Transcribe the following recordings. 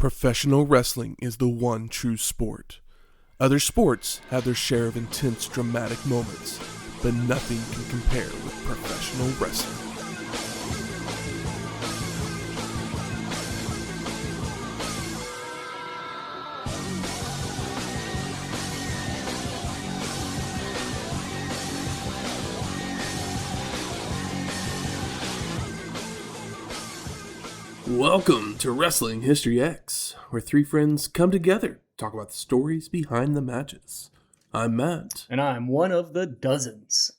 Professional wrestling is the one true sport. Other sports have their share of intense, dramatic moments, but nothing can compare with professional wrestling. Welcome to Wrestling History X, where three friends come together to talk about the stories behind the matches. I'm Matt. And I'm one of the dozens.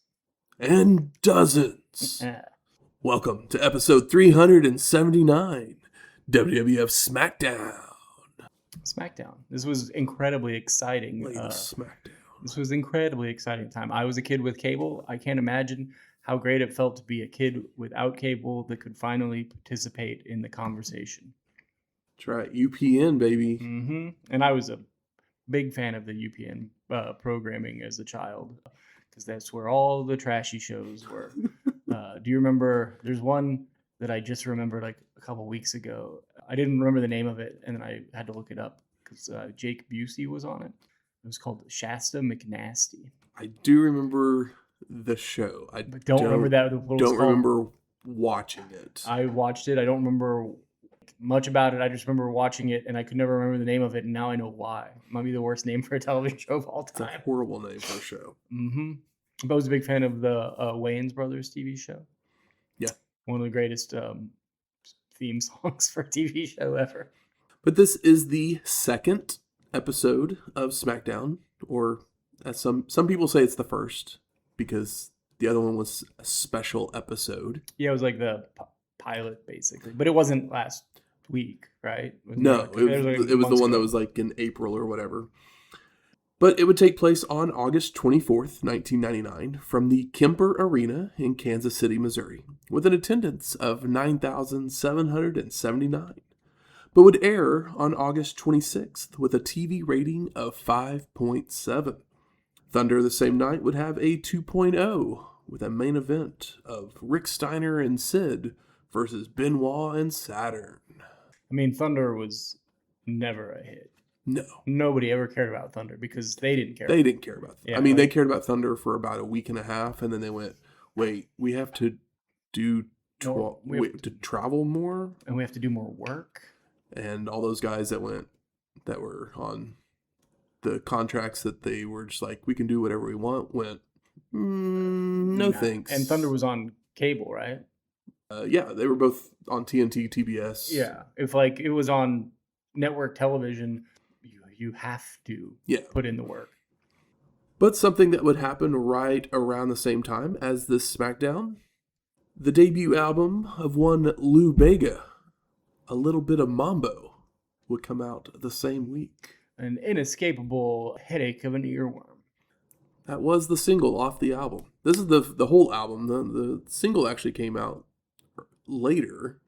And dozens. Welcome to episode 379, WWF Smackdown. Smackdown. This was incredibly exciting. Smackdown. This was incredibly exciting time. I was a kid with cable. I can't imagine how great it felt to be a kid without cable that could finally participate in the conversation. That's right. UPN, baby. Mm-hmm. And I was a big fan of the UPN programming as a child, because that's where all the trashy shows were. Do you remember? There's one that I just remembered like a couple weeks ago. I didn't remember the name of it, and then I had to look it up because Jake Busey was on it. It was called Shasta McNasty. I do remember the show. I don't remember that. Don't remember watching it. I watched it. I don't remember much about it. I just remember watching it, and I could never remember the name of it, and now I know why. It might be the worst name for a television show of all time. It's a horrible name for a show. Mm-hmm. But I was a big fan of the Wayans Brothers TV show. Yeah. One of the greatest theme songs for a TV show ever. But this is the second episode of SmackDown, or as some people say, it's the first, because the other one was a special episode. Yeah, it was like the pilot, basically. But it wasn't last week, right? It was the one that was like in April or whatever. But it would take place on August 24th, 1999, from the Kemper Arena in Kansas City, Missouri, with an attendance of 9,779. But would air on August 26th with a TV rating of 5.7. Thunder the same night would have a 2.0 with a main event of Rick Steiner and Sid versus Benoit and Saturn. I mean, Thunder was never a hit. No. Nobody ever cared about Thunder because they didn't care. They didn't care about Thunder. Yeah, I mean, they cared about Thunder for about a week and a half, and then they went, wait, we have to travel more? And we have to do more work? And all those guys that were on the contracts that they were just like, we can do whatever we want, went, no thanks. And Thunder was on cable, right? Yeah, they were both on TNT, TBS. Yeah, if like it was on network television, you have to put in the work. But something that would happen right around the same time as this SmackDown, the debut album of one Lou Bega, A Little Bit of Mambo, would come out the same week. An inescapable headache of an earworm. That was the single off the album. This is the whole album. The single actually came out later.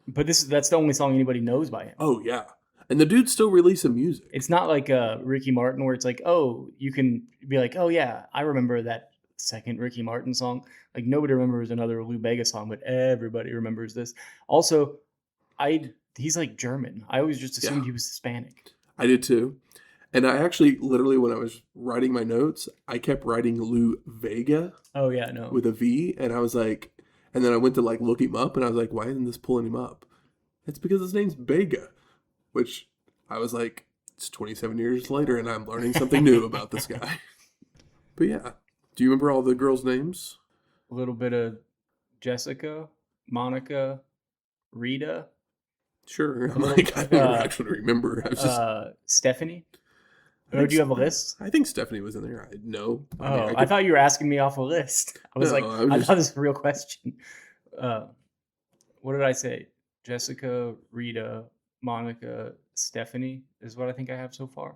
But that's the only song anybody knows by him. Oh, yeah. And the dude's still releasing music. It's not like Ricky Martin where it's like, oh, you can be like, oh, yeah, I remember that second Ricky Martin song. Like, nobody remembers another Lou Bega song, but everybody remembers this. Also, he's like German. I always just assumed he was Hispanic. I did too. And I actually, literally, when I was writing my notes, I kept writing Lou Vega. Oh, yeah, no. With a V. And I was like, and then I went to like look him up, and I was like, why isn't this pulling him up? It's because his name's Bega. Which I was like, it's 27 years later, and I'm learning something new about this guy. But yeah. Do you remember all the girls' names? A little bit of Jessica, Monica, Rita. Sure. I'm like, I don't actually remember. I was just Stephanie. Or do you have a list? I think Stephanie was in there. No. I thought you were asking me off a list. I thought this was a real question. What did I say? Jessica, Rita, Monica, Stephanie is what I think I have so far.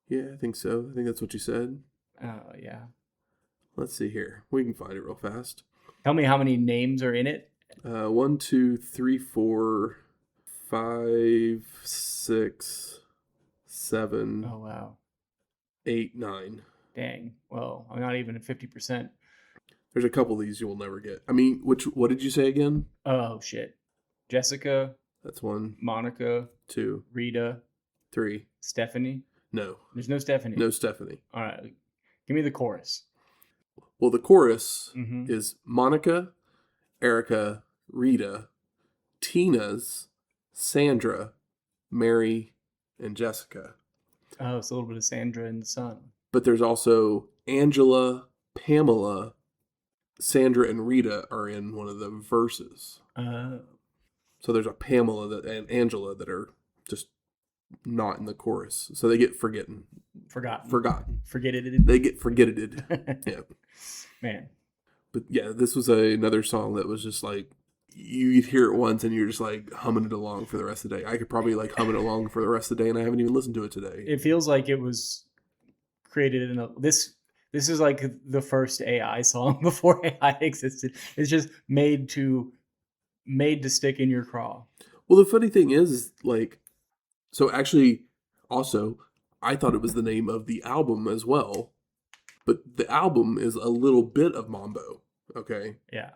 Yeah, I think so. I think that's what you said. Yeah. Let's see here. We can find it real fast. Tell me how many names are in it. 1, 2, 3, 4, 5, 6, 7. Oh, wow. 8, 9. Dang. Well, I'm not even at 50%. There's a couple of these you will never get. I mean, what did you say again? Oh, shit. Jessica, That's 1. Monica, 2. Rita, 3. Stephanie. No. There's no Stephanie. No Stephanie. All right. Give me the chorus. Well, the chorus Mm-hmm. is Monica, Erica, Rita, Tina's, Sandra, Mary, and Jessica. Oh, it's a little bit of Sandra and the Sun. But there's also Angela, Pamela, Sandra, and Rita are in one of the verses. So there's a Pamela and Angela that are just not in the chorus. So they get forgotten. Forgetted. They get forgetted. Yeah. Man. But yeah, this was another song that was just like, you'd hear it once and you're just like humming it along for the rest of the day. I could probably like hum it along for the rest of the day, and I haven't even listened to it today. It feels like it was created in this is like the first AI song before AI existed. It's just made to stick in your craw. Well, the funny thing is like, so actually also, I thought it was the name of the album as well, but the album is a little bit of Mambo. Okay. Yeah.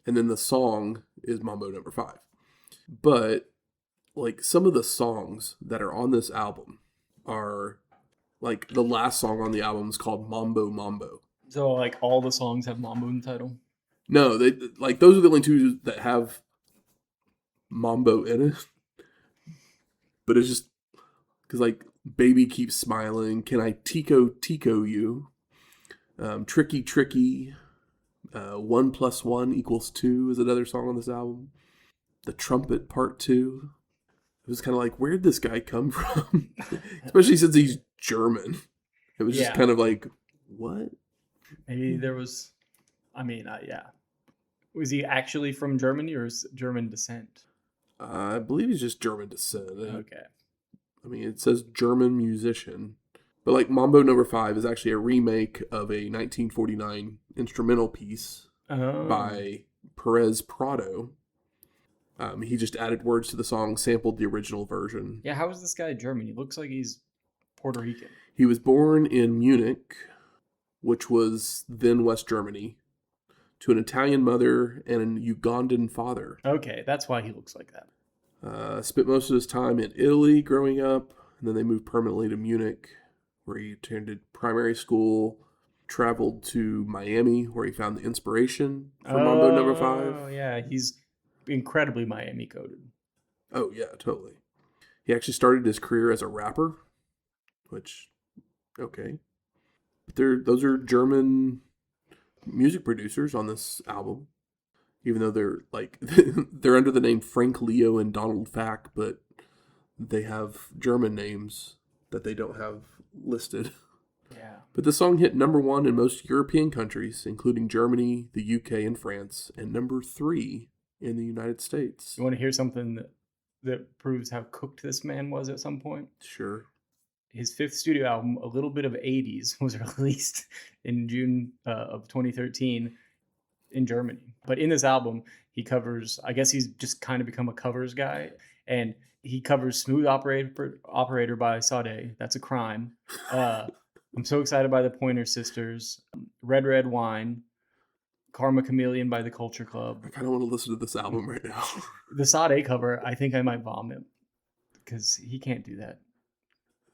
And then the song is Mambo number 5. But like some of the songs that are on this album are like the last song on the album is called Mambo Mambo. So like all the songs have Mambo in the title? No, they like those are the only 2 that have Mambo in it. But it's just because like Baby Keeps Smiling, Can I Tico You, Tricky Tricky, 1 + 1 = 2 is another song on this album. The Trumpet Part 2. It was kind of like, where'd this guy come from? Especially since he's German. It was just kind of like, what? Maybe there was, yeah. Was he actually from Germany or is German descent? I believe he's just German descent. Okay. I mean, it says German musician. But like Mambo number 5 is actually a remake of a 1949 instrumental piece by Perez Prado. He just added words to the song, sampled the original version. Yeah, how is this guy German? He looks like he's Puerto Rican. He was born in Munich, which was then West Germany, to an Italian mother and an Ugandan father. Okay, that's why he looks like that. Spent most of his time in Italy growing up, and then they moved permanently to Munich, where he attended primary school, traveled to Miami, where he found the inspiration for Mambo number 5. Oh, yeah, he's incredibly Miami coded. Oh, yeah, totally. He actually started his career as a rapper, which, okay. But those are German music producers on this album, even though they're like, they're under the name Frank Leo and Donald Fack, but they have German names that they don't have listed. Yeah. But the song hit number 1 in most European countries, including Germany, the UK, and France, and number 3 in the United States. You want to hear something that proves how cooked this man was at some point? Sure. His 5th studio album, A Little Bit of 80s, was released in June of 2013 in Germany. But in this album, he covers, I guess he's just kind of become a covers guy, and he covers Smooth Operator by Sade. That's a crime. I'm so excited by the Pointer Sisters. Red Red Wine. Karma Chameleon by the Culture Club. I kind of want to listen to this album right now. The Sade cover, I think I might vomit because he can't do that.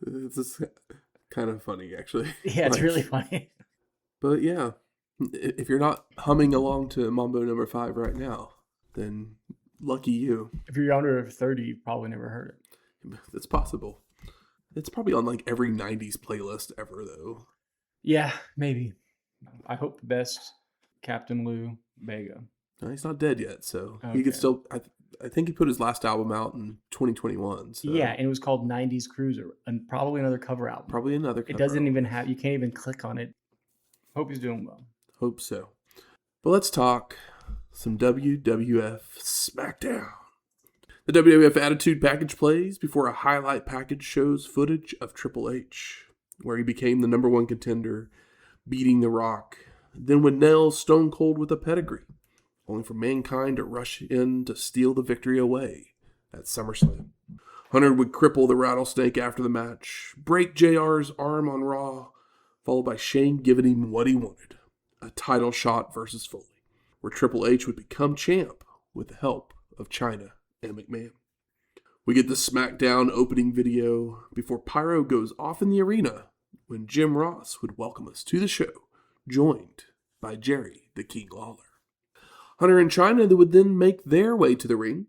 This is kind of funny, actually. Yeah, it's really funny. But yeah, if you're not humming along to Mambo number 5 right now, then lucky you. If you're under 30, you've probably never heard it. It's possible. It's probably on like every 90s playlist ever, though. Yeah, maybe. I hope the best, Captain Lou Bega. No, he's not dead yet, so Okay. he could still... I think he put his last album out in 2021. So. Yeah, and it was called 90s Cruiser, and probably another cover album. Probably another cover It doesn't album. even have... You can't even click on it. Hope he's doing well. Hope so. But let's talk some WWF Smackdown. The WWF Attitude Package plays before a highlight package shows footage of Triple H, where he became the number 1 contender, beating The Rock, then would nail Stone Cold with a pedigree, only for Mankind to rush in to steal the victory away at SummerSlam. Hunter would cripple the Rattlesnake after the match, break JR's arm on Raw, followed by Shane giving him what he wanted, a title shot versus Foley, where Triple H would become champ with the help of Chyna and McMahon. We get the Smackdown opening video before Pyro goes off in the arena when Jim Ross would welcome us to the show, joined by Jerry the King Lawler. Hunter and Chyna would then make their way to the ring,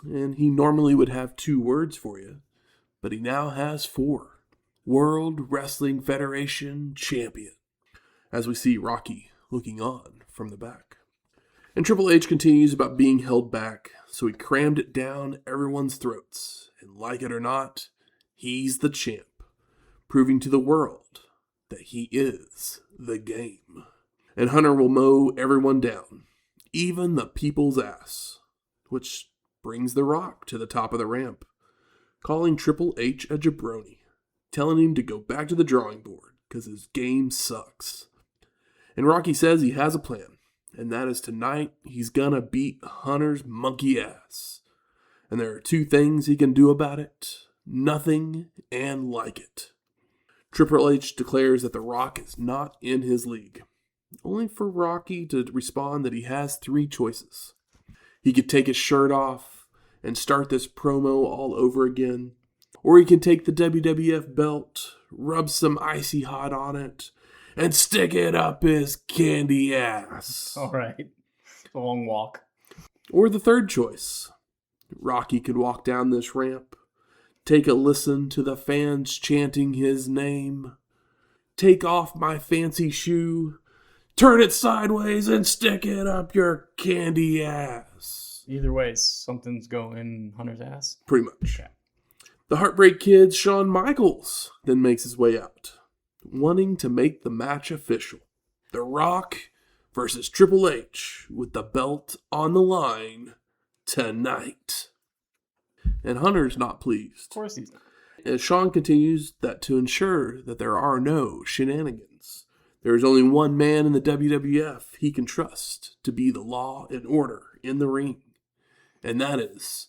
and he normally would have 2 words for you, but he now has 4. World Wrestling Federation Champion, as we see Rocky looking on from the back. And Triple H continues about being held back, so he crammed it down everyone's throats. And like it or not, he's the champ, proving to the world that he is the game. And Hunter will mow everyone down, even the people's ass, which brings The Rock to the top of the ramp, calling Triple H a jabroni, telling him to go back to the drawing board because his game sucks. And Rocky says he has a plan. And that is tonight, he's gonna beat Hunter's monkey ass. And there are 2 things he can do about it. Nothing and like it. Triple H declares that The Rock is not in his league. Only for Rocky to respond that he has 3 choices. He could take his shirt off and start this promo all over again. Or he can take the WWF belt, rub some icy hot on it, and stick it up his candy ass. All right. A long walk. Or the 3rd choice. Rocky could walk down this ramp, take a listen to the fans chanting his name, take off my fancy shoe, turn it sideways, and stick it up your candy ass. Either way, something's going Hunter's ass. Pretty much. Okay. The Heartbreak Kid's Shawn Michaels then makes his way out, wanting to make the match official. The Rock versus Triple H with the belt on the line tonight. And Hunter's not pleased. Of course he's not. As Shawn continues that to ensure that there are no shenanigans, there is only one man in the WWF he can trust to be the law and order in the ring. And that is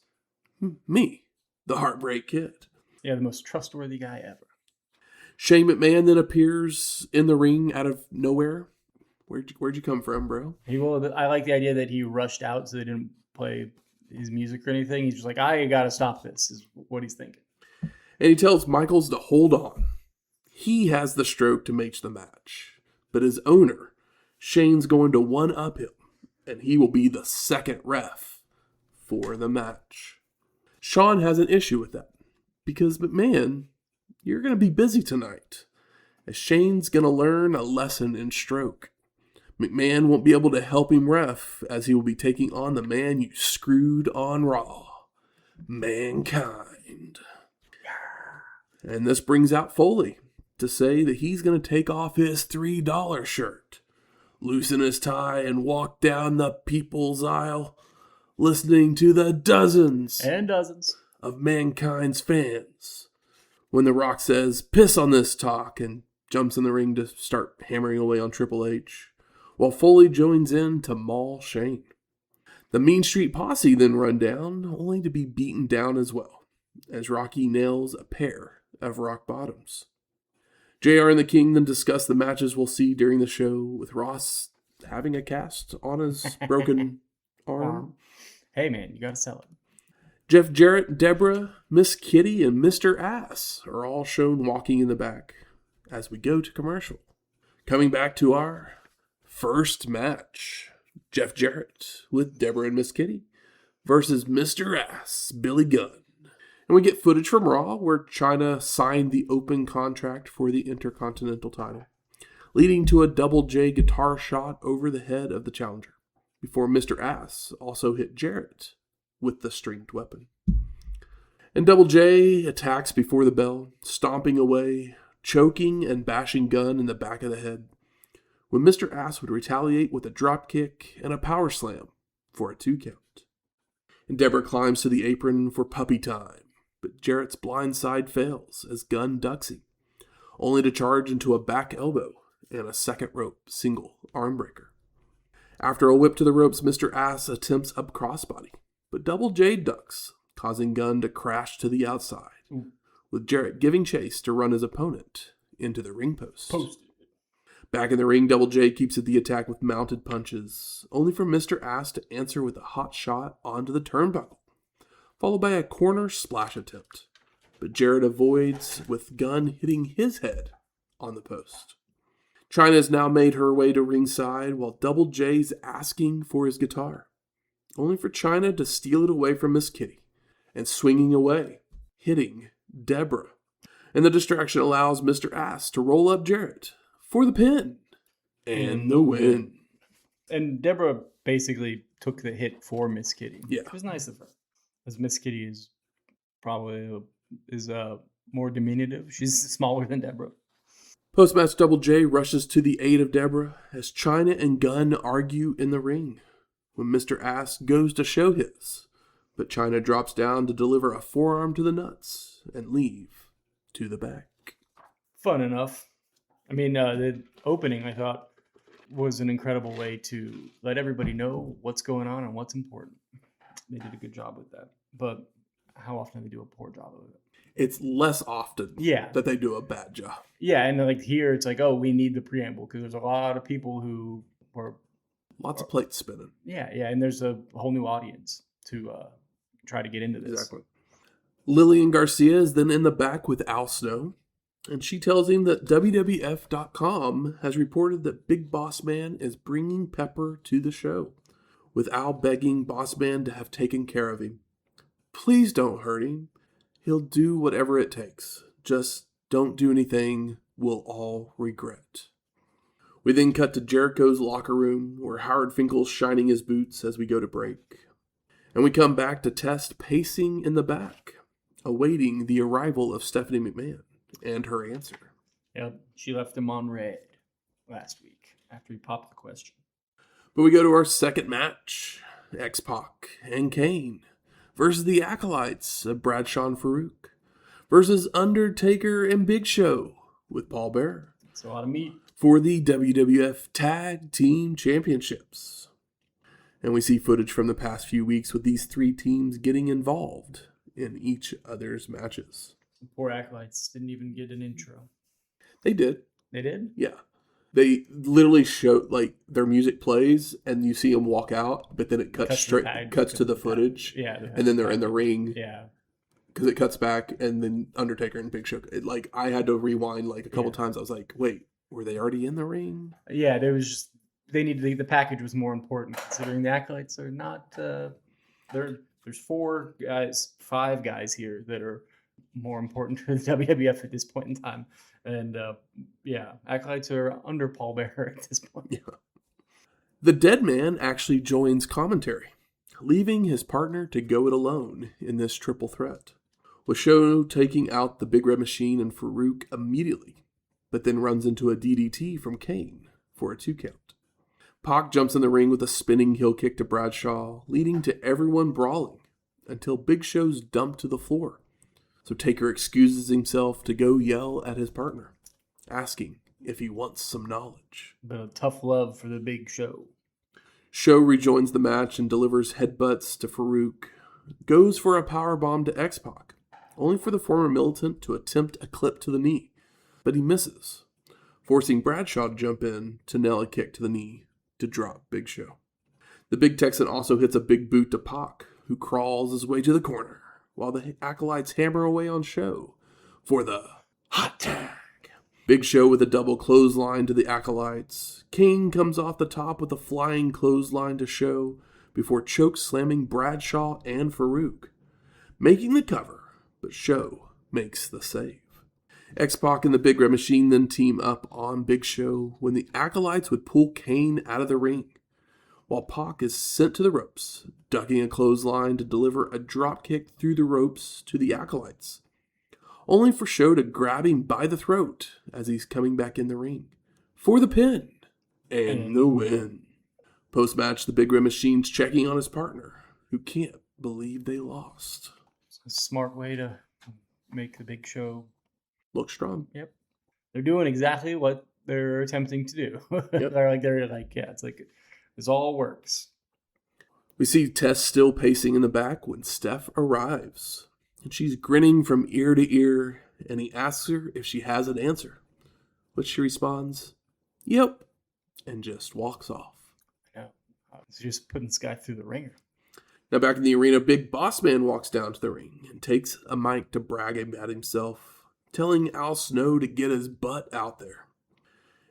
me, the Heartbreak Kid. Yeah, the most trustworthy guy ever. Shane McMahon then appears in the ring out of nowhere. Where'd you come from, bro? I like the idea that he rushed out so they didn't play his music or anything. He's just like, I gotta stop this, is what he's thinking. And he tells Michaels to hold on. He has the stroke to make the match. But his owner, Shane's going to one-up him, and he will be the 2nd ref for the match. Shawn has an issue with that, because McMahon, you're going to be busy tonight, as Shane's going to learn a lesson in stroke. McMahon won't be able to help him ref, as he will be taking on the man you screwed on Raw, Mankind. And this brings out Foley to say that he's going to take off his $3 shirt, loosen his tie, and walk down the people's aisle, listening to the dozens of Mankind's fans. When The Rock says, piss on this talk, and jumps in the ring to start hammering away on Triple H, while Foley joins in to maul Shane. The Mean Street Posse then run down, only to be beaten down as well, as Rocky nails a pair of rock bottoms. JR and the King then discuss the matches we'll see during the show, with Ross having a cast on his broken arm. Hey man, you gotta sell it. Jeff Jarrett, Debra, Miss Kitty, and Mr. Ass are all shown walking in the back as we go to commercial. Coming back to our first match, Jeff Jarrett with Debra and Miss Kitty versus Mr. Ass, Billy Gunn. And we get footage from Raw where Chyna signed the open contract for the Intercontinental title, leading to a Double J guitar shot over the head of the challenger, before Mr. Ass also hit Jarrett with the stringed weapon. And Double J attacks before the bell, stomping away, choking and bashing Gunn in the back of the head, when Mr. Ass would retaliate with a drop kick and a power slam for a 2 count. And Debra climbs to the apron for puppy time, but Jarrett's blindside fails as Gunn ducks him, only to charge into a back elbow and a second rope single arm breaker. After a whip to the ropes, Mr. Ass attempts up crossbody, but Double J ducks, causing Gunn to crash to the outside, with Jarrett giving chase to run his opponent into the ring post. Back in the ring, Double J keeps at the attack with mounted punches, only for Mr. Ass to answer with a hot shot onto the turnbuckle, followed by a corner splash attempt. But Jarrett avoids with Gunn hitting his head on the post. Chyna has now made her way to ringside while Double J's asking for his guitar, only for Chyna to steal it away from Miss Kitty and swinging away, hitting Debra. And the distraction allows Mr. Ass to roll up Jarrett for the pin and the win. And Debra basically took the hit for Miss Kitty. Yeah. It was nice of her. As Miss Kitty is probably more diminutive. She's smaller than Debra. Post-match, Double J rushes to the aid of Debra as Chyna and Gunn argue in the ring when Mr. Ass goes to show his. But Chyna drops down to deliver a forearm to the nuts and leave to the back. Fun enough. I mean, the opening, I thought, was an incredible way to let everybody know what's going on and what's important. They did a good job with that. But how often do they do a poor job of it? It's less often that they do a bad job. Yeah, and like here, it's like, oh, we need the preamble because there's a lot of people who were... Lots of plates spinning. Yeah, and there's a whole new audience to try to get into this. Exactly. Lillian Garcia is then in the back with Al Snow, and she tells him that WWF.com has reported that Big Boss Man is bringing Pepper to the show, with Al begging Boss Man to have taken care of him. Please don't hurt him. He'll do whatever it takes. Just don't do anything we'll all regret. We then cut to Jericho's locker room, where Howard Finkel's shining his boots as we go to break. And we come back to Test pacing in the back, awaiting the arrival of Stephanie McMahon and her answer. Yep, she left him on red last week after he popped the question. But we go to our second match, X-Pac and Kane versus the Acolytes of Bradshaw and Faarooq versus Undertaker and Big Show with Paul Bearer. That's a lot of meat. For the WWF Tag Team Championships. And we see footage from the past few weeks with these three teams getting involved in each other's matches. The poor Acolytes didn't even get an intro. They did. They did? Yeah. They literally show, like, their music plays and you see them walk out, but then it cuts to the footage. Yeah. And then they're in the ring. Yeah. Because it cuts back and then Undertaker and Big Show. I had to rewind like a couple times. I was like, wait, were they already in the ring? Yeah, they needed the package was more important considering the Acolytes are not. There's 5 guys here that are more important to the WWF at this point in time, and Acolytes are under Paul Bearer at this point. Yeah. The Dead Man actually joins commentary, leaving his partner to go it alone in this triple threat, with Show taking out the Big Red Machine and Faarooq immediately, but then runs into a DDT from Kane for a 2 count. Pac jumps in the ring with a spinning heel kick to Bradshaw, leading to everyone brawling until Big Show's dumped to the floor. So Taker excuses himself to go yell at his partner, asking if he wants some knowledge. But a tough love for the Big Show. Show rejoins the match and delivers headbutts to Faarooq, goes for a powerbomb to X-Pac, only for the former militant to attempt a clip to the knee, but he misses, forcing Bradshaw to jump in to nail a kick to the knee to drop Big Show. The Big Texan also hits a big boot to Pac, who crawls his way to the corner, while the Acolytes hammer away on Show for the hot tag. Big Show with a double clothesline to the Acolytes. Kane comes off the top with a flying clothesline to Show before choke slamming Bradshaw and Faarooq, making the cover, but Show makes the save. X-Pac and the Big Red Machine then team up on Big Show when the Acolytes would pull Kane out of the ring, while Pac is sent to the ropes, ducking a clothesline to deliver a dropkick through the ropes to the Acolytes, only for Show to grab him by the throat as he's coming back in the ring for the pin and the win. Post-match, the Big Red Machine's checking on his partner, who can't believe they lost. It's a smart way to make the Big Show look strong. Yep. They're doing exactly what they're attempting to do. Yep. It's like this all works. We see Tess still pacing in the back when Steph arrives. And she's grinning from ear to ear, and he asks her if she has an answer. But she responds, "Yep," and just walks off. Yeah. It's just putting this guy through the ringer. Now back in the arena, Big Bossman walks down to the ring and takes a mic to brag about himself, telling Al Snow to get his butt out there.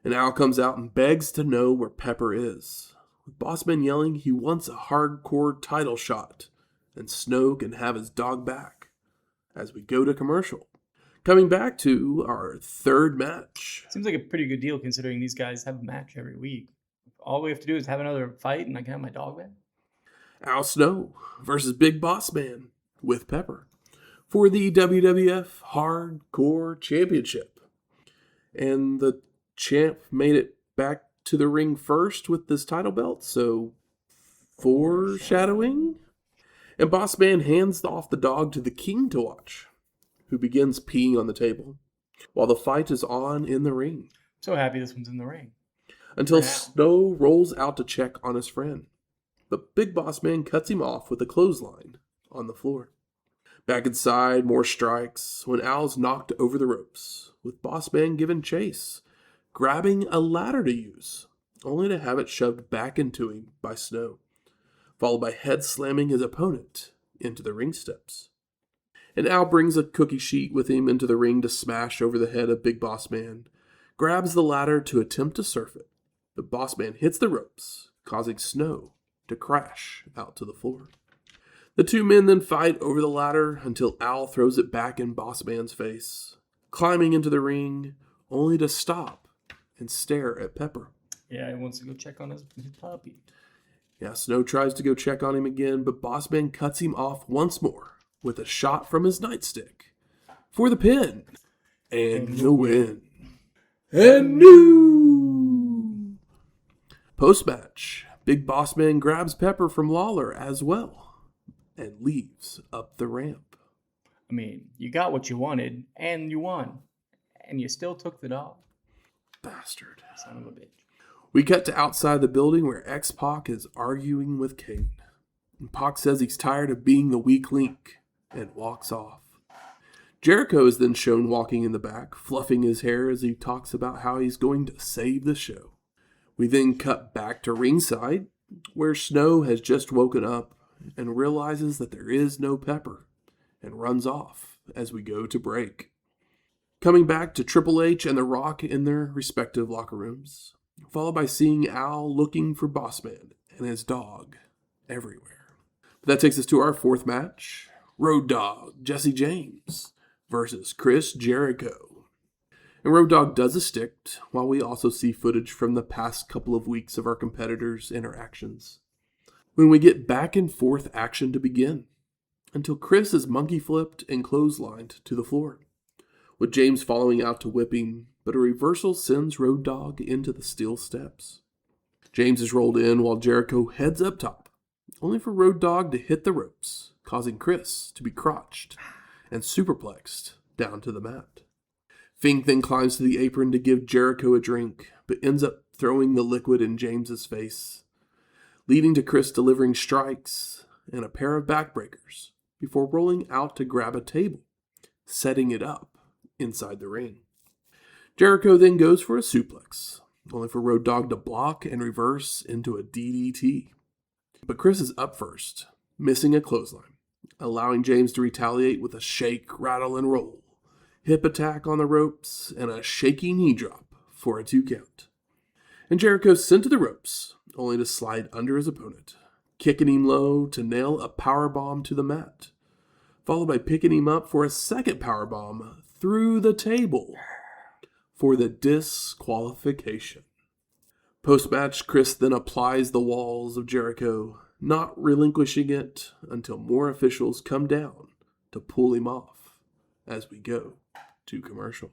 And Al comes out and begs to know where Pepper is, with Bossman yelling he wants a hardcore title shot, and Snow can have his dog back, as we go to commercial. Coming back to our third match. Seems like a pretty good deal considering these guys have a match every week. All we have to do is have another fight and I can have my dog back. Al Snow versus Big Bossman with Pepper for the WWF Hardcore Championship. And the champ made it back to the ring first with this title belt, so foreshadowing. And Bossman hands off the dog to the King to watch, who begins peeing on the table while the fight is on in the ring. So happy this one's in the ring. Until Snow rolls out to check on his friend. But Big Bossman cuts him off with a clothesline on the floor. Back inside, more strikes when Al's knocked over the ropes, with Bossman giving chase, grabbing a ladder to use, only to have it shoved back into him by Snow, followed by head slamming his opponent into the ring steps. And Al brings a cookie sheet with him into the ring to smash over the head of Big Bossman, grabs the ladder to attempt to surf it, but Bossman hits the ropes, causing Snow to crash out to the floor. The two men then fight over the ladder until Al throws it back in Bossman's face, climbing into the ring, only to stop and stare at Pepper. Yeah, he wants to go check on his puppy. Yeah, Snow tries to go check on him again, but Bossman cuts him off once more with a shot from his nightstick for the pin and the win. And new post-match, Big Bossman grabs Pepper from Lawler as well and leaves up the ramp. I mean, you got what you wanted, and you won. And you still took the dog. Bastard. Son of a bitch. We cut to outside the building where X-Pac is arguing with Kane. And Pac says he's tired of being the weak link and walks off. Jericho is then shown walking in the back, fluffing his hair as he talks about how he's going to save the show. We then cut back to ringside, where Snow has just woken up and realizes that there is no Pepper, and runs off as we go to break. Coming back to Triple H and The Rock in their respective locker rooms, followed by seeing Al looking for Bossman and his dog everywhere. But that takes us to our fourth match, Road Dogg Jesse James versus Chris Jericho. And Road Dogg does a stick, while we also see footage from the past couple of weeks of our competitors' interactions. When we get back and forth action to begin, until Chris is monkey flipped and clotheslined to the floor, with James following out to whip him, but a reversal sends Road Dogg into the steel steps. James is rolled in while Jericho heads up top, only for Road Dogg to hit the ropes, causing Chris to be crotched and superplexed down to the mat. Fink then climbs to the apron to give Jericho a drink, but ends up throwing the liquid in James's face, leading to Chris delivering strikes and a pair of backbreakers before rolling out to grab a table, setting it up inside the ring. Jericho then goes for a suplex, only for Road Dogg to block and reverse into a DDT. But Chris is up first, missing a clothesline, allowing James to retaliate with a shake, rattle, and roll, hip attack on the ropes, and a shaky knee drop for a 2 count. And Jericho's sent to the ropes, only to slide under his opponent, kicking him low to nail a powerbomb to the mat, followed by picking him up for a second powerbomb through the table for the disqualification. Post-match, Chris then applies the walls of Jericho, not relinquishing it until more officials come down to pull him off as we go to commercial.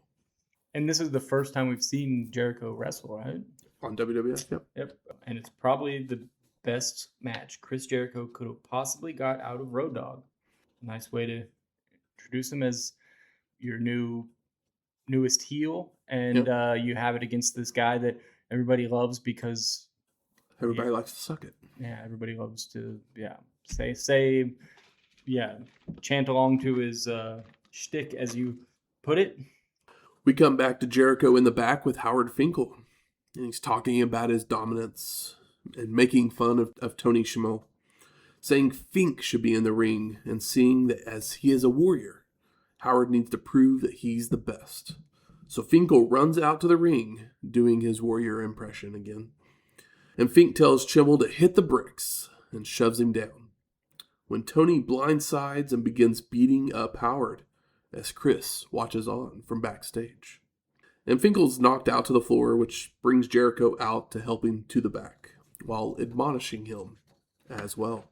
And this is the first time we've seen Jericho wrestle, right? On WWF, yep. Yep. And it's probably the best match Chris Jericho could have possibly got out of Road Dogg. Nice way to introduce him as your newest heel. And you have it against this guy that everybody loves because... Everybody likes to suck it. Yeah, everybody loves to, say, chant along to his shtick, as you put it. We come back to Jericho in the back with Howard Finkel, and he's talking about his dominance and making fun of Tony Schimmel, saying Fink should be in the ring and seeing that as he is a warrior, Howard needs to prove that he's the best. So Finkel runs out to the ring, doing his warrior impression again. And Fink tells Chimmel to hit the bricks and shoves him down. When Tony blindsides and begins beating up Howard as Chris watches on from backstage. And Finkel's knocked out to the floor, which brings Jericho out to help him to the back, while admonishing him as well.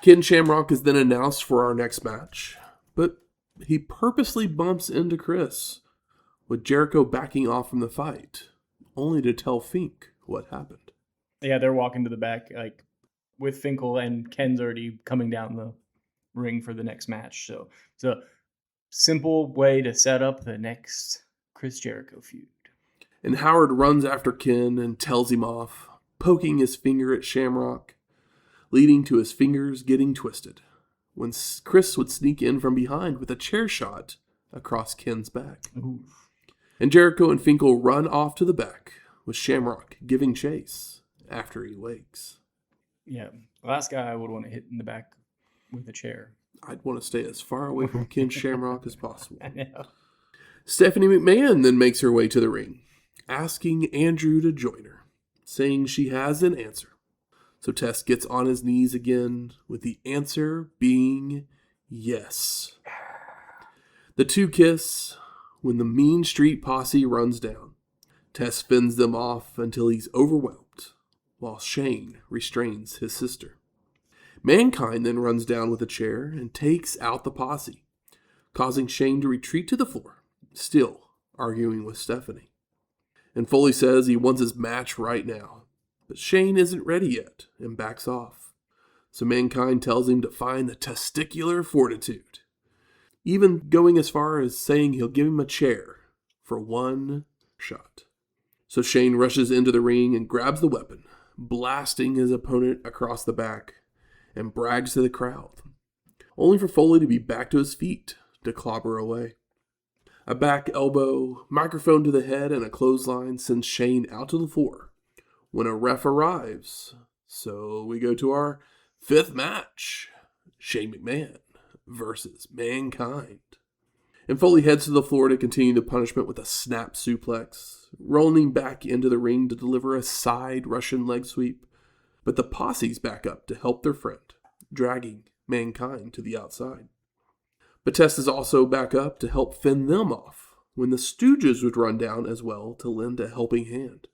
Ken Shamrock is then announced for our next match, but he purposely bumps into Chris, with Jericho backing off from the fight, only to tell Fink what happened. Yeah, they're walking to the back, like, with Finkel, and Ken's already coming down the ring for the next match. So it's a simple way to set up the next Chris Jericho feud. And Howard runs after Ken and tells him off, poking his finger at Shamrock, leading to his fingers getting twisted, when Chris would sneak in from behind with a chair shot across Ken's back. Ooh. And Jericho and Finkel run off to the back, with Shamrock giving chase after he wakes. Yeah, the last guy I would want to hit in the back with a chair. I'd want to stay as far away from Ken Shamrock as possible. I know. Stephanie McMahon then makes her way to the ring, asking Andrew to join her, saying she has an answer. So Tess gets on his knees again, with the answer being yes. The two kiss when the Mean Street Posse runs down. Tess fends them off until he's overwhelmed, while Shane restrains his sister. Mankind then runs down with a chair and takes out the posse, causing Shane to retreat to the floor, still arguing with Stephanie. And Foley says he wants his match right now, but Shane isn't ready yet and backs off. So Mankind tells him to find the testicular fortitude, even going as far as saying he'll give him a chair for one shot. So Shane rushes into the ring and grabs the weapon, blasting his opponent across the back, and brags to the crowd, only for Foley to be back to his feet to clobber away. A back elbow, microphone to the head, and a clothesline sends Shane out to the floor when a ref arrives. So we go to our fifth match, Shane McMahon versus Mankind. And Foley heads to the floor to continue the punishment with a snap suplex, rolling back into the ring to deliver a side Russian leg sweep. But the posse's back up to help their friend, dragging Mankind to the outside. But Tess is also back up to help fend them off when the Stooges would run down as well to lend a helping hand.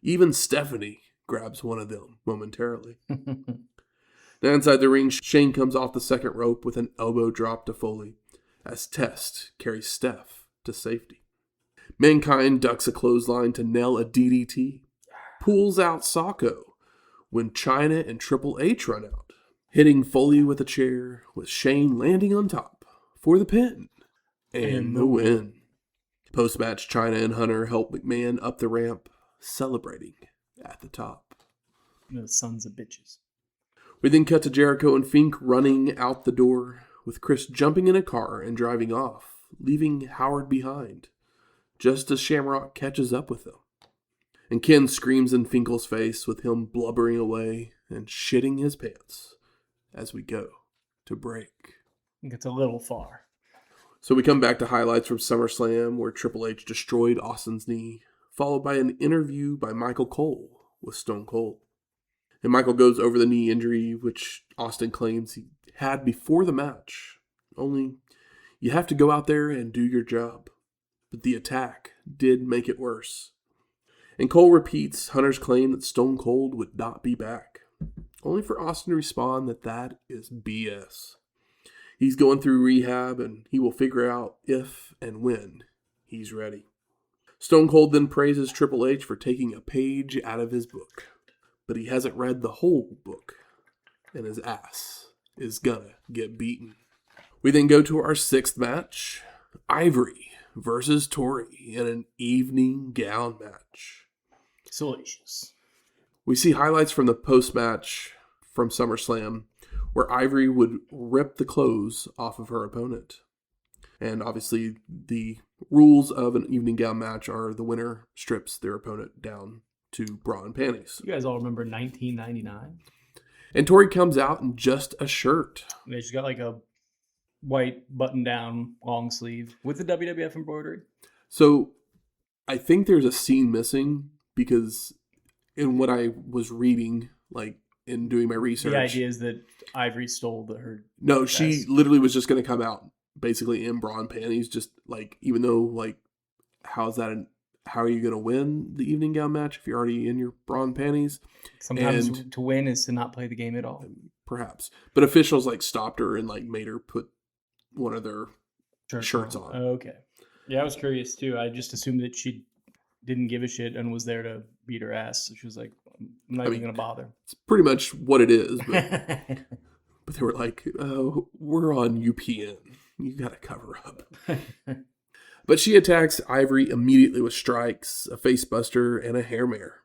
Even Stephanie grabs one of them momentarily. Now inside the ring, Shane comes off the second rope with an elbow drop to Foley as Tess carries Steph to safety. Mankind ducks a clothesline to nail a DDT, pulls out Socko when Chyna and Triple H run out, hitting Foley with a chair, with Shane landing on top for the pin and the win. Post-match, Chyna and Hunter help McMahon up the ramp, celebrating at the top. The sons of bitches. We then cut to Jericho and Fink running out the door, with Chris jumping in a car and driving off, leaving Howard behind, just as Shamrock catches up with them. And Ken screams in Finkel's face with him blubbering away and shitting his pants as we go to break. I think it's a little far. So we come back to highlights from SummerSlam where Triple H destroyed Austin's knee, followed by an interview by Michael Cole with Stone Cold. And Michael goes over the knee injury, which Austin claims he had before the match. Only, you have to go out there and do your job. But the attack did make it worse. And Cole repeats Hunter's claim that Stone Cold would not be back, only for Austin to respond that is BS. He's going through rehab and he will figure out if and when he's ready. Stone Cold then praises Triple H for taking a page out of his book, but he hasn't read the whole book, and his ass is gonna get beaten. We then go to our sixth match, Ivory versus Tori in an evening gown match. Salacious. We see highlights from the post-match from SummerSlam where Ivory would rip the clothes off of her opponent. And obviously the rules of an evening gown match are the winner strips their opponent down to bra and panties. You guys all remember 1999? And Tori comes out in just a shirt. Yeah, she's got like a white button-down long sleeve with the WWF embroidery. So I think there's a scene missing because in what I was reading, like in doing my research. The idea is that Ivory stole her. No, she literally was just going to come out basically in bra and panties, just like, even though, like, how are you going to win the evening gown match if you're already in your bra and panties? Sometimes to win is to not play the game at all. Perhaps. But officials, like, stopped her and, like, made her put one of their shirts on. Okay. Yeah, I was curious, too. I just assumed that she didn't give a shit and was there to beat her ass. So she was like, I'm not even going to bother. It's pretty much what it is. But, but they were like, oh, we're on UPN. You got to cover up. But she attacks Ivory immediately with strikes, a facebuster, and a hair mare.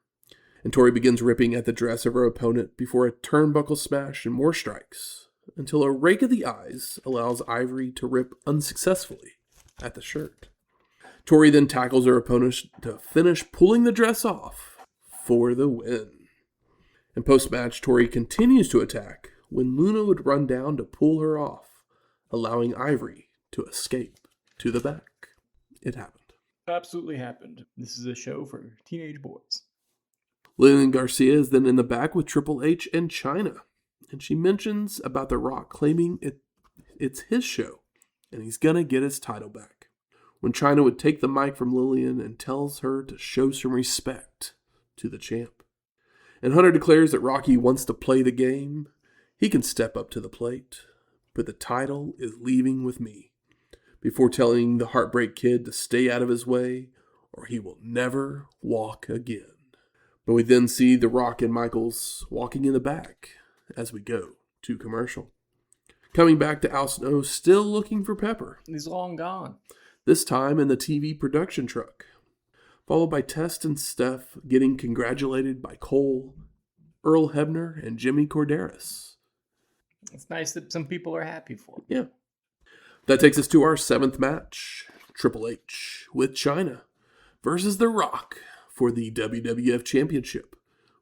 And Tori begins ripping at the dress of her opponent before a turnbuckle smash and more strikes, until a rake of the eyes allows Ivory to rip unsuccessfully at the shirt. Tori then tackles her opponent to finish pulling the dress off for the win. In post-match, Tori continues to attack when Luna would run down to pull her off, allowing Ivory to escape to the back. It happened. Absolutely happened. This is a show for teenage boys. Lillian Garcia is then in the back with Triple H and Chyna, and she mentions about The Rock claiming it's his show, and he's gonna get his title back. When Chyna would take the mic from Lillian and tells her to show some respect to the champ. And Hunter declares that Rocky wants to play the game. He can step up to the plate, but the title is leaving with me, before telling the Heartbreak Kid to stay out of his way or he will never walk again. But we then see The Rock and Michaels walking in the back as we go to commercial. Coming back to Al Snow, still looking for Pepper. He's long gone. This time in the TV production truck. Followed by Test and Steph getting congratulated by Cole, Earl Hebner, and Jimmy Corderas. It's nice that some people are happy for him. Yeah. That takes us to our 7th match. Triple H with Chyna versus The Rock for the WWF Championship,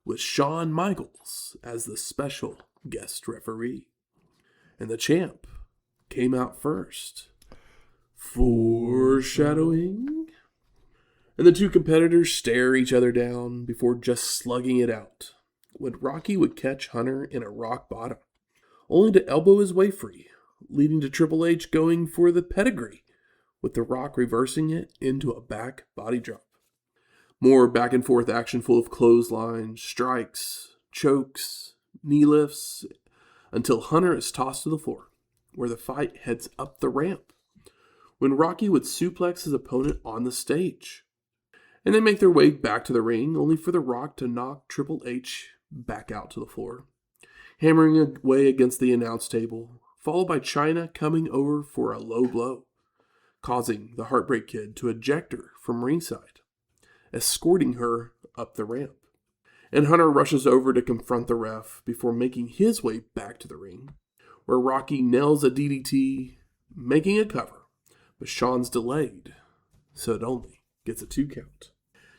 with Shawn Michaels as the special guest referee. And the champ came out first. Foreshadowing. And the two competitors stare each other down before just slugging it out, when Rocky would catch Hunter in a rock bottom, only to elbow his way free, leading to Triple H going for the pedigree, with The Rock reversing it into a back body drop. More back and forth action full of clotheslines, strikes, chokes, knee lifts, until Hunter is tossed to the floor, where the fight heads up the ramp, when Rocky would suplex his opponent on the stage. And they make their way back to the ring, only for The Rock to knock Triple H back out to the floor, hammering away against the announce table, followed by Chyna coming over for a low blow, causing the Heartbreak Kid to eject her from ringside, escorting her up the ramp. And Hunter rushes over to confront the ref before making his way back to the ring, where Rocky nails a DDT, making a cover, but Shawn's delayed, so it only gets a 2 count.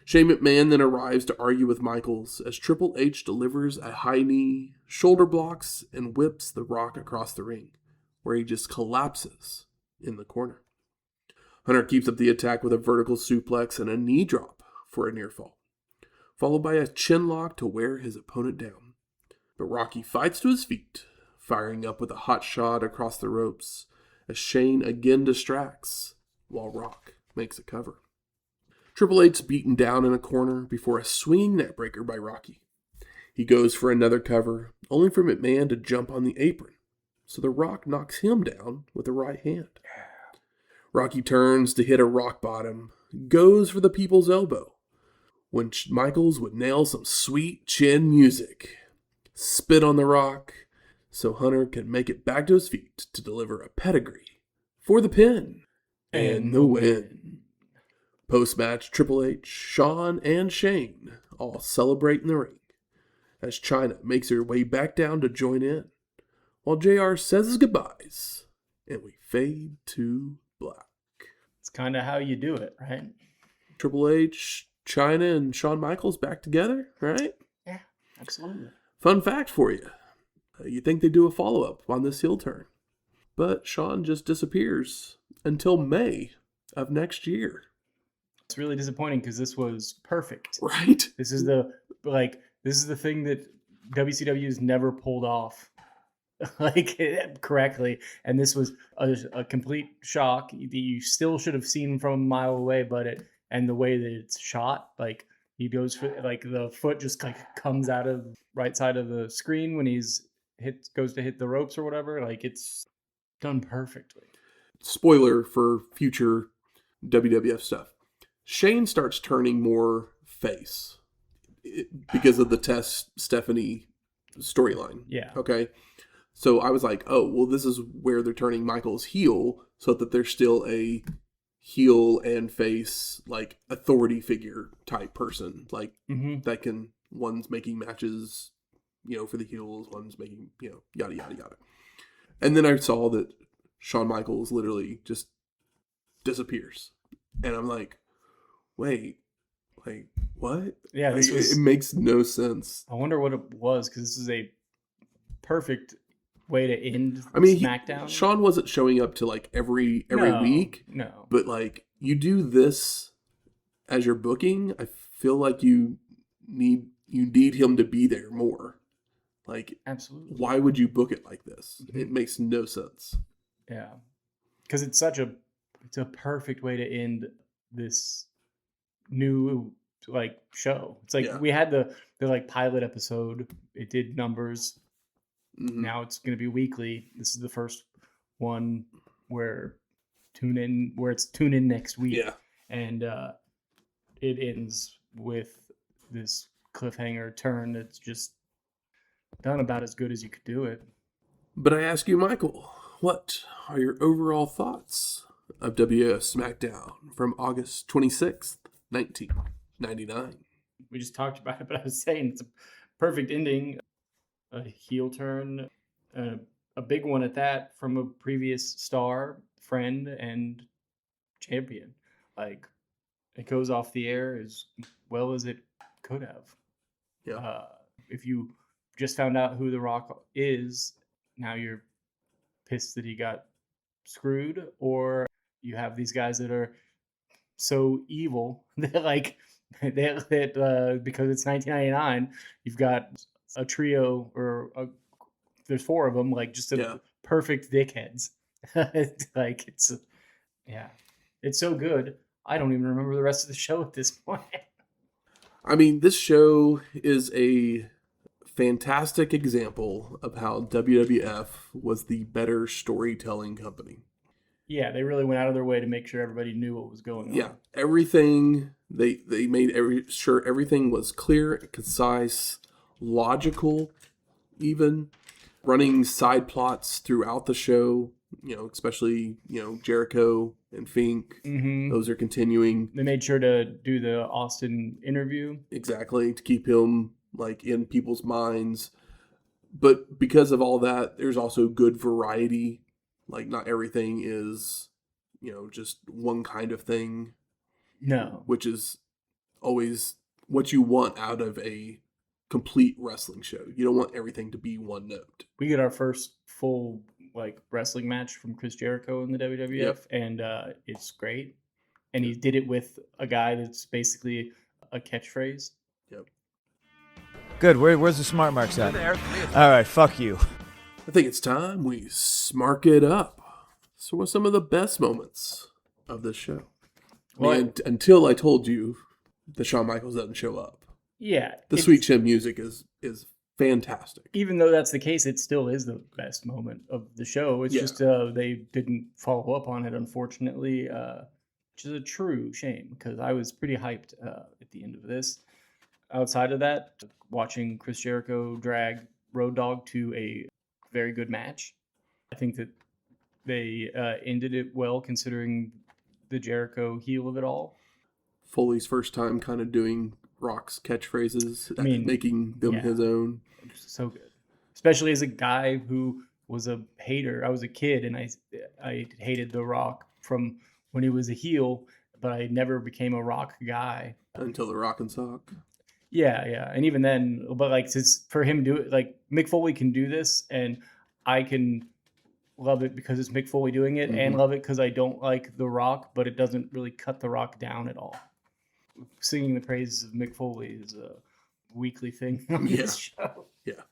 Shane McMahon then arrives to argue with Michaels as Triple H delivers a high knee, shoulder blocks, and whips The Rock across the ring, where he just collapses in the corner. Hunter keeps up the attack with a vertical suplex and a knee drop for a near fall, followed by a chin lock to wear his opponent down. But Rocky fights to his feet, firing up with a hot shot across the ropes as Shane again distracts, while Rock makes a cover. Triple H's beaten down in a corner before a swinging neckbreaker by Rocky. He goes for another cover, only for McMahon to jump on the apron, so The Rock knocks him down with a right hand. Rocky turns to hit a rock bottom, goes for the people's elbow, when Michaels would nail some sweet chin music, spit on The Rock, so Hunter can make it back to his feet to deliver a pedigree for the pin and the win. Post-match, Triple H, Shawn, and Shane all celebrate in the ring, as Chyna makes her way back down to join in, while JR says his goodbyes, and we fade to black. It's kind of how you do it, right? Triple H, Chyna, and Shawn Michaels back together, right? Yeah, absolutely. Fun fact for you. You think they do a follow-up on this heel turn. But Shawn just disappears until May of next year. It's really disappointing because this was perfect. Right? This is the thing that WCW has never pulled off correctly, and this was a complete shock that you still should have seen from a mile away, and the way that it's shot, like he goes for, like the foot just like comes out of right side of the screen when goes to hit the ropes or whatever, like it's done perfectly. Spoiler for future WWF stuff. Shane starts turning more face because of the Tess Stephanie storyline. Yeah. Okay. So I was like, oh, well, this is where they're turning Michaels heel so that there's still a heel and face, like, authority figure type person. Like, that can, one's making matches, for the heels, one's making, yada, yada, yada. And then I saw that Shawn Michaels literally just disappears. And I'm like, wait, like, what? Yeah, it makes no sense. I wonder what it was, because this is a perfect way to end Smackdown. Shawn wasn't showing up to like every week. No. But like, you do this as your booking, I feel like you need him to be there more. Like, absolutely. Why would you book it like this? It makes no sense. Yeah. Because it's a perfect way to end this new like show. It's like we had the like pilot episode. It did numbers. Now it's going to be weekly. This is the first one where it's tune in next week. Yeah. And it ends with this cliffhanger turn that's just done about as good as you could do it. But I ask you, Michael, what are your overall thoughts of WWF Smackdown from August 26th, 1999? We just talked about it, but I was saying it's a perfect ending. A heel turn, a big one at that, from a previous star, friend, and champion. Like, it goes off the air as well as it could have. Yeah. If you just found out who The Rock is, now you're pissed that he got screwed, or you have these guys that are so evil that because it's 1999, you've got a trio there's four of them, like just perfect dickheads. Like it's so good. I don't even remember the rest of the show at this point. I mean, this show is a fantastic example of how WWF was the better storytelling company. Yeah, they really went out of their way to make sure everybody knew what was going on. Yeah, everything, they made sure everything was clear, concise, logical, even running side plots throughout the show, especially, Jericho and Fink. Those are continuing. They made sure to do the Austin interview. Exactly, to keep him like in people's minds. But because of all that, there's also good variety. Like, not everything is, just one kind of thing. No. Which is always what you want out of a complete wrestling show. You don't want everything to be one note. We get our first full wrestling match from Chris Jericho in the WWF, and it's great. And he did it with a guy that's basically a catchphrase. Yep. Good. Where's the smart marks at? All right, fuck you. I think it's time we smark it up. So what's some of the best moments of this show? Until I told you that Shawn Michaels doesn't show up. Yeah. The Sweet Chin music is fantastic. Even though that's the case, it still is the best moment of the show. It's just they didn't follow up on it, unfortunately, which is a true shame, because I was pretty hyped at the end of this. Outside of that, watching Chris Jericho drag Road Dogg to a very good match. I think that they ended it well, considering the Jericho heel of it all. Foley's first time kind of doing Rock's catchphrases, making them his own. So good. Especially as a guy who was a hater. I was a kid, and I hated The Rock from when he was a heel, but I never became a Rock guy. Until the Rock and Sock. Yeah. And even then, but like for him do it, like Mick Foley can do this, and I can love it because it's Mick Foley doing it, and love it because I don't like The Rock, but it doesn't really cut The Rock down at all. Singing the praises of Mick Foley is a weekly thing on this show. Yeah.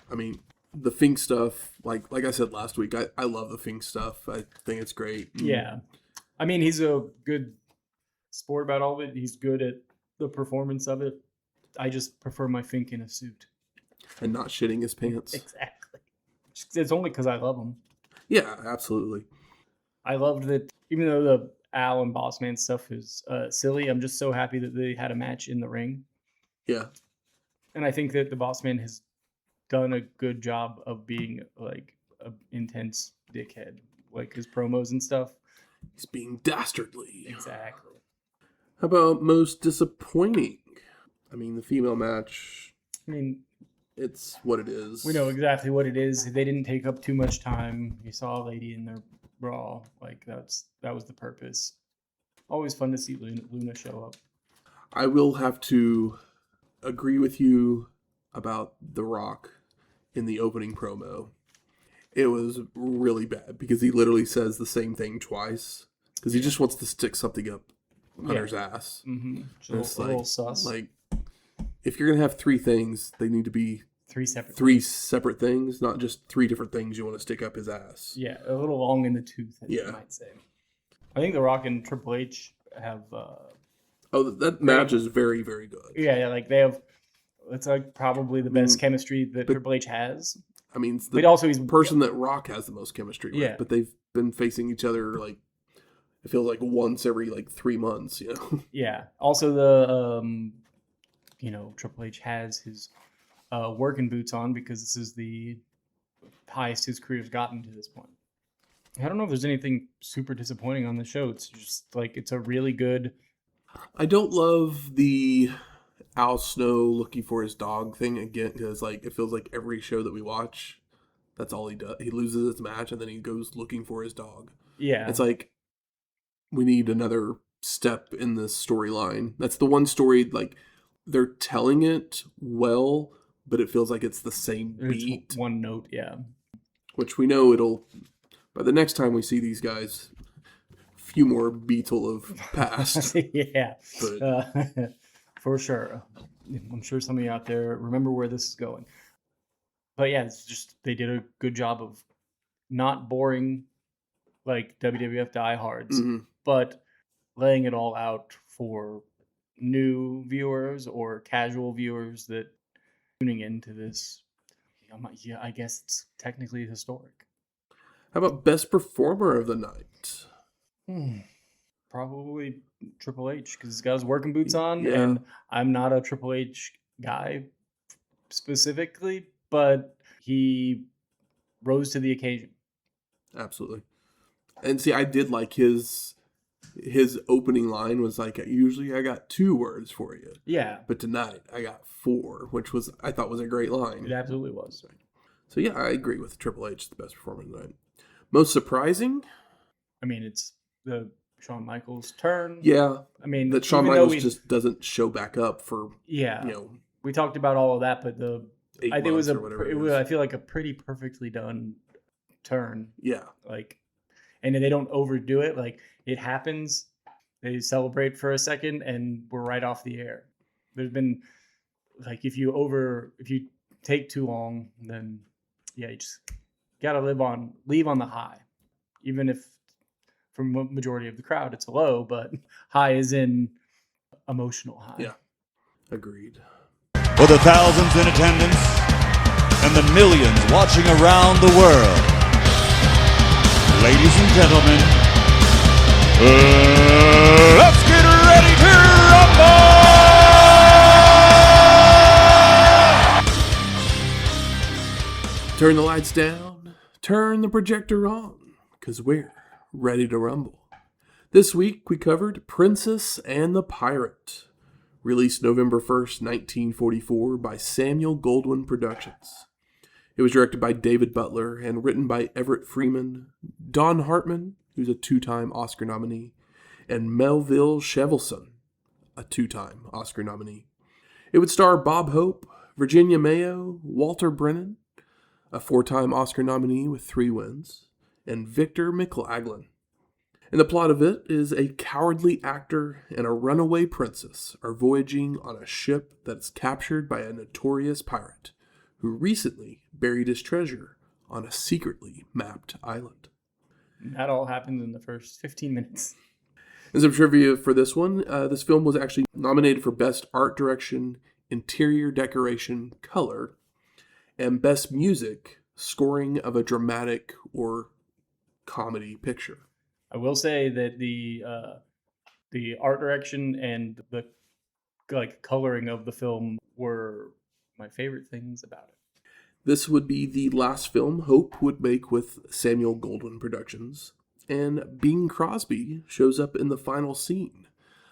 I mean, the Fink stuff, like I said last week, I love the Fink stuff. I think it's great. Yeah. I mean, he's a good sport about all of it. He's good at the performance of it. I just prefer my Fink in a suit. And not shitting his pants. Exactly. It's only because I love him. Yeah, absolutely. I loved that, even though the Al and Bossman stuff is silly, I'm just so happy that they had a match in the ring. Yeah. And I think that the Bossman has done a good job of being like an intense dickhead, like his promos and stuff. He's being dastardly. Exactly. How about most disappointing? I mean, the female match. I mean, it's what it is. We know exactly what it is. They didn't take up too much time. You saw a lady in their bra. Like that was the purpose. Always fun to see Luna show up. I will have to agree with you about The Rock in the opening promo. It was really bad because he literally says the same thing twice because he just wants to stick something up Hunter's ass. Mm-hmm. It's a little sus. Like, if you're gonna have three things, they need to be three separate things, not just three different things you want to stick up his ass. Yeah, a little long in the tooth, as you might say. I think The Rock and Triple H have. That match is very, very good. Yeah, like they have. It's like probably the best chemistry that Triple H has. I mean, but also he's person that Rock has the most chemistry with. Yeah. But they've been facing each other like it feels like once every 3 months. You know. Yeah. Also, the Triple H has his working boots on because this is the highest his career's gotten to this point. I don't know if there's anything super disappointing on the show. It's just like it's a really good. I don't love the Al Snow looking for his dog thing again because it feels like every show that we watch, that's all he does. He loses his match and then he goes looking for his dog. Yeah, it's like we need another step in this storyline. That's the one story they're telling it well, but it feels like it's the same beat, it's one note. Yeah, which we know it'll. By the next time we see these guys, a few more beats will have passed. Yeah, but. For sure. I'm sure some of you out there remember where this is going. But yeah, it's just they did a good job of not boring like WWF diehards, but laying it all out for new viewers or casual viewers that tuning into this. I guess it's technically historic. How about best performer of the night? Probably Triple H because he's got his working boots on, and I'm not a Triple H guy specifically, but he rose to the occasion. Absolutely. And see, I did like his opening line was usually I got 2 words for you. Yeah. But tonight I got 4, which I thought was a great line. It absolutely was. So yeah, I agree with Triple H, the best performer of the night. Most surprising? I mean, it's the Shawn Michaels turn. Yeah. I mean, that Shawn Michaels just doesn't show back up for, we talked about all of that, but I think it was I feel like a pretty perfectly done turn. Yeah. And they don't overdo it. It happens. They celebrate for a second and we're right off the air. There's been if you take too long, then you just gotta leave on the high. Even if for majority of the crowd it's low, but high is in emotional high. Yeah. Agreed. For the thousands in attendance and the millions watching around the world, ladies and gentlemen, let's get ready to rumble! Turn the lights down, turn the projector on, because we're ready to rumble. This week we covered Princess and the Pirate, released November 1st, 1944 by Samuel Goldwyn Productions. It was directed by David Butler and written by Everett Freeman, Don Hartman, who's a 2-time Oscar nominee, and Melville Shevelson, a 2-time Oscar nominee. It would star Bob Hope, Virginia Mayo, Walter Brennan, a 4-time Oscar nominee with 3 wins, and Victor McLaglen. And the plot of it is a cowardly actor and a runaway princess are voyaging on a ship that is captured by a notorious pirate who recently buried his treasure on a secretly mapped island. That all happened in the first 15 minutes. And some trivia for this one. This film was actually nominated for Best Art Direction, Interior Decoration, Color, and Best Music, Scoring of a Dramatic or Comedy Picture. I will say that the art direction and the coloring of the film were my favorite things about it. This would be the last film Hope would make with Samuel Goldwyn Productions, and Bing Crosby shows up in the final scene,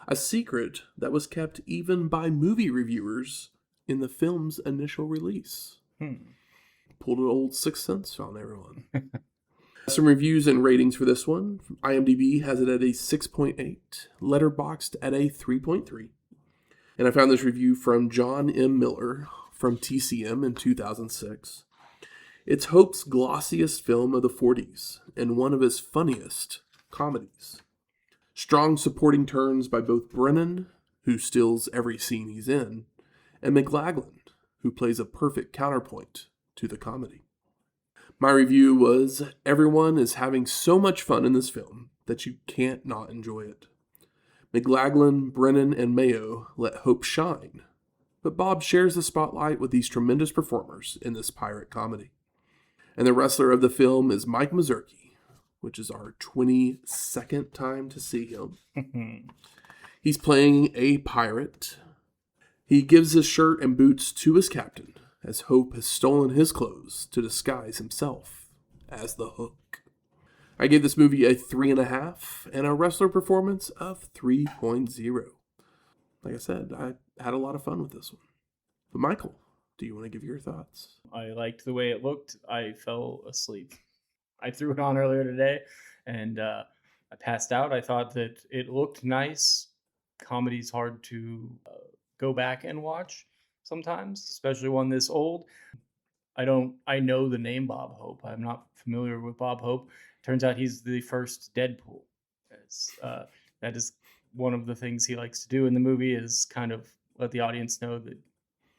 a secret that was kept even by movie reviewers in the film's initial release. Pulled an old Sixth Sense on everyone. Some reviews and ratings for this one. IMDb has it at a 6.8, Letterboxd at a 3.3. And I found this review from John M. Miller from TCM in 2006. It's Hope's glossiest film of the 40s and one of his funniest comedies. Strong supporting turns by both Brennan, who steals every scene he's in, and McLaglen, who plays a perfect counterpoint to the comedy. My review was, everyone is having so much fun in this film that you can't not enjoy it. McLaglen, Brennan, and Mayo let Hope shine, but Bob shares the spotlight with these tremendous performers in this pirate comedy. And the wrestler of the film is Mike Mazurki, which is our 22nd time to see him. He's playing a pirate. He gives his shirt and boots to his captain, as Hope has stolen his clothes to disguise himself as the Hook. I gave this movie a 3.5 and a wrestler performance of 3.0. Like I said, I had a lot of fun with this one. But Michael, do you want to give your thoughts? I liked the way it looked. I fell asleep. I threw it on earlier today, and I passed out. I thought that it looked nice. Comedy's hard to go back and watch sometimes, especially one this old. I know the name Bob Hope. I'm not familiar with Bob Hope. Turns out he's the first Deadpool. That is one of the things he likes to do in the movie, is kind of let the audience know that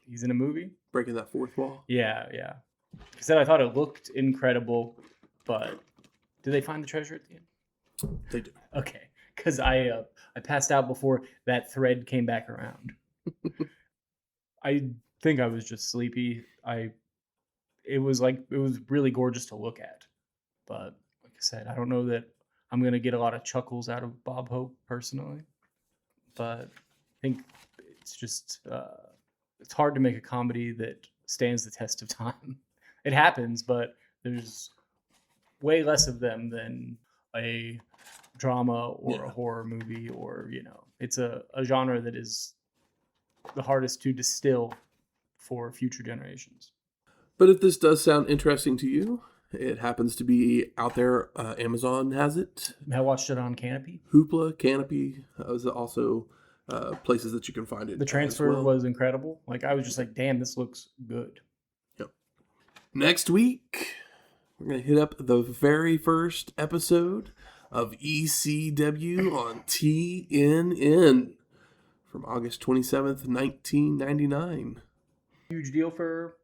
he's in a movie. Breaking that fourth wall. Yeah. Like I said, I thought it looked incredible, but did they find the treasure at the end? They do. Okay, because I passed out before that thread came back around. I think I was just sleepy. It was really gorgeous to look at, but like I said, I don't know that I'm gonna get a lot of chuckles out of Bob Hope personally. But I think it's just it's hard to make a comedy that stands the test of time. It happens, but there's way less of them than a drama or a horror movie, or it's a genre that is the hardest to distill for future generations. But if this does sound interesting to you, it happens to be out there. Amazon has it. I watched it on Canopy. Hoopla, Canopy. Is also places that you can find it. The transfer was incredible. I was just like, damn, this looks good. Yep. Next week, we're going to hit up the very first episode of ECW on TNN from August 27th, 1999. Huge deal for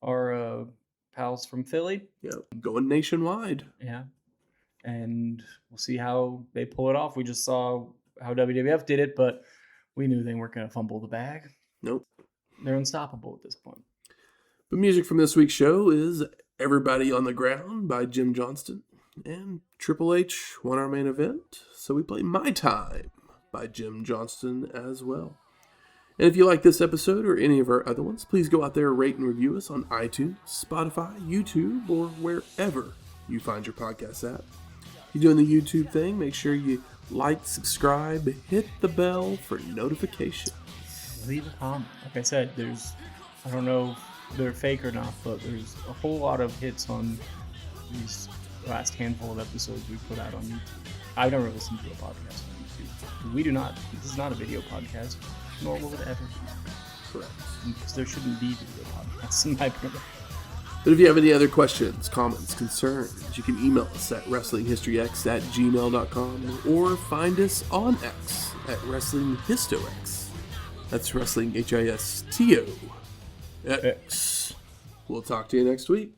our pals from Philly. Yep, going nationwide. Yeah, and we'll see how they pull it off. We just saw how WWF did it, but we knew they weren't going to fumble the bag. Nope. They're unstoppable at this point. The music from this week's show is Everybody on the Ground by Jim Johnston, and Triple H won our main event, so we play My Time by Jim Johnston as well. And if you like this episode or any of our other ones, please go out there and rate and review us on iTunes, Spotify, YouTube, or wherever you find your podcasts at. If you're doing the YouTube thing, make sure you like, subscribe, hit the bell for notifications. Leave a comment. Like I said, I don't know if they're fake or not, but there's a whole lot of hits on these last handful of episodes we put out on YouTube. I've never listened to a podcast on YouTube. We do not. This is not a video podcast, nor will it ever be. Correct. Because there shouldn't be video podcasts in my opinion. But if you have any other questions, comments, concerns, you can email us at wrestlinghistoryx@gmail.com or find us on X at WrestlingHistoX. That's Wrestling HISTO X. We'll talk to you next week.